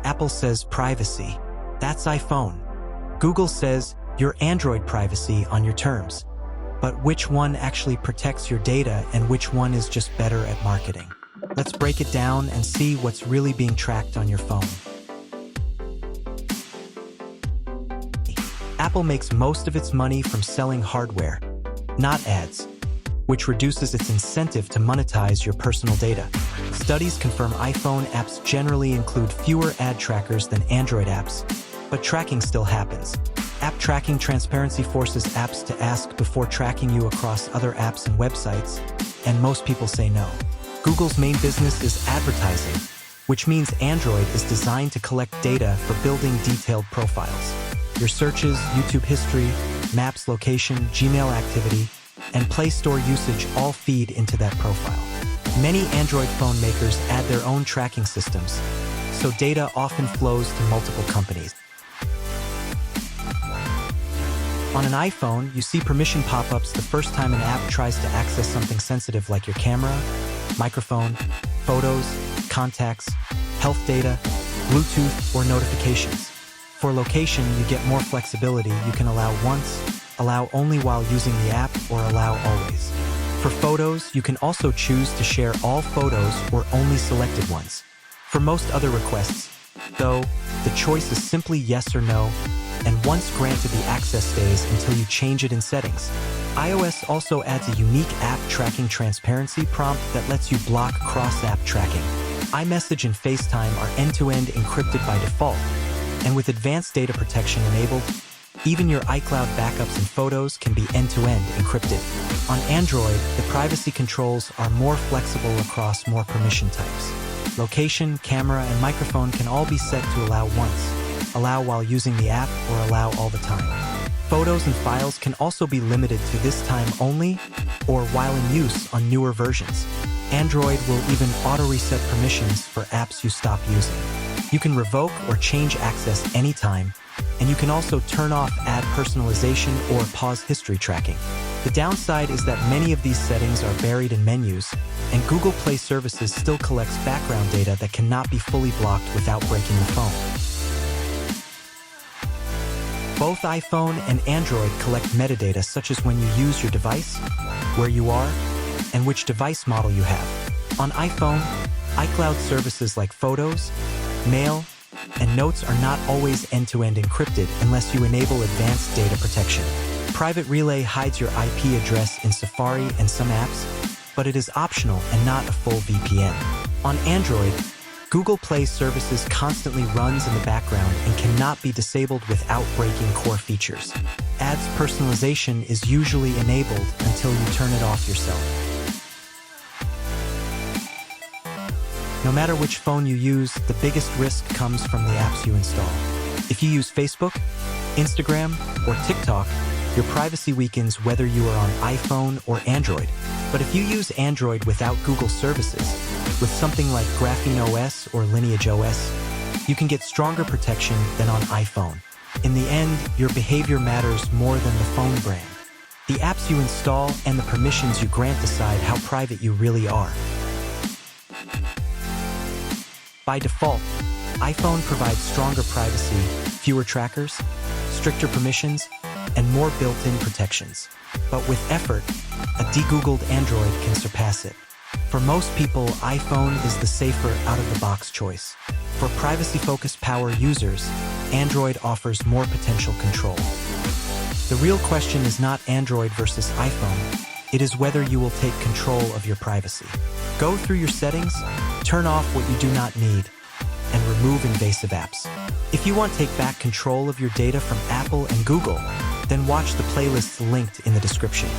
Apple says privacy. That's iPhone. Google says your Android privacy on your terms. But which one actually protects your data and which one is just better at marketing? Let's break it down and see what's really being tracked on your phone. Apple makes most of its money from selling hardware, not ads, which reduces its incentive to monetize your personal data. Studies confirm iPhone apps generally include fewer ad trackers than Android apps, but tracking still happens. App tracking transparency forces apps to ask before tracking you across other apps and websites, and most people say no. Google's main business is advertising, which means Android is designed to collect data for building detailed profiles. Your searches, YouTube history, Maps location, Gmail activity, and Play Store usage all feed into that profile. Many Android phone makers add their own tracking systems, so data often flows to multiple companies. On an iPhone, you see permission pop-ups the first time an app tries to access something sensitive like your camera, microphone, photos, contacts, health data, Bluetooth, or notifications. For location, you get more flexibility. You can allow once, allow only while using the app, or allow always. For photos, you can also choose to share all photos or only selected ones. For most other requests, though, the choice is simply yes or no, and once granted, the access stays until you change it in settings. iOS also adds a unique app tracking transparency prompt that lets you block cross-app tracking. iMessage and FaceTime are end-to-end encrypted by default, and with advanced data protection enabled, even your iCloud backups and photos can be end-to-end encrypted. On Android, the privacy controls are more flexible across more permission types. Location, camera, and microphone can all be set to allow once, allow while using the app, or allow all the time. Photos and files can also be limited to this time only or while in use on newer versions. Android will even auto-reset permissions for apps you stop using. You can revoke or change access anytime, and you can also turn off ad personalization or pause history tracking. The downside is that many of these settings are buried in menus, and Google Play Services still collects background data that cannot be fully blocked without breaking the phone. Both iPhone and Android collect metadata such as when you use your device, where you are, and which device model you have. On iPhone, iCloud services like Photos, Mail, and Notes are not always end-to-end encrypted unless you enable advanced data protection. Private Relay hides your IP address in Safari and some apps, but it is optional and not a full VPN. On Android, Google Play Services constantly runs in the background and cannot be disabled without breaking core features. Ads personalization is usually enabled until you turn it off yourself. No matter which phone you use, the biggest risk comes from the apps you install. If you use Facebook, Instagram, or TikTok, your privacy weakens whether you are on iPhone or Android. But if you use Android without Google services, with something like Graphene OS or Lineage OS, you can get stronger protection than on iPhone. In the end, your behavior matters more than the phone brand. The apps you install and the permissions you grant decide how private you really are. By default, iPhone provides stronger privacy, fewer trackers, stricter permissions, and more built-in protections. But with effort, a de-Googled Android can surpass it. For most people, iPhone is the safer out-of-the-box choice. For privacy-focused power users, Android offers more potential control. The real question is not Android versus iPhone. It is whether you will take control of your privacy. Go through your settings, turn off what you do not need, and remove invasive apps. If you want to take back control of your data from Apple and Google, then watch the playlists linked in the description.